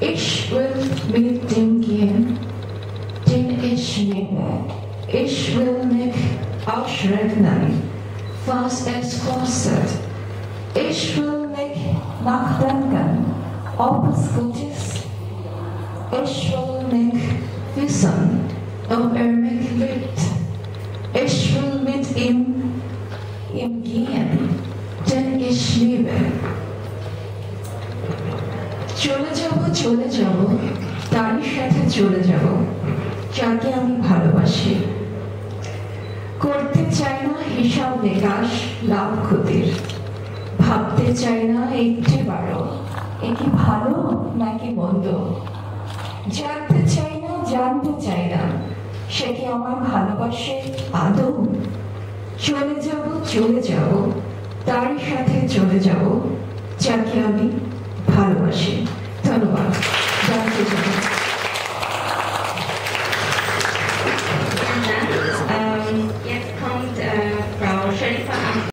Ich will mit dem gehen, den ich liebe. Ich will nicht ausrechnen, was es kostet. Ich will nicht nachdenken, ob es gut ist. Ich will nicht wissen, ob mich liebt. Ich will mit ihm gehen, den ich liebe. চলে যাব তারই সাথে চলে যাব যাকে আমি ভালোবাসি করতে চাই না হিসাব নিকাশ লাভ ক্ষতির ভাবতে চাই না একটিবারও এ কি ভালো নাকি মন্দ জানতে চাই না সে কি আমার ভালোবাসে আদৌ চলে যাব তারই সাথে চলে যাব যাকে আমি ভালোবাসি ধন্যবাদ জানতে চাই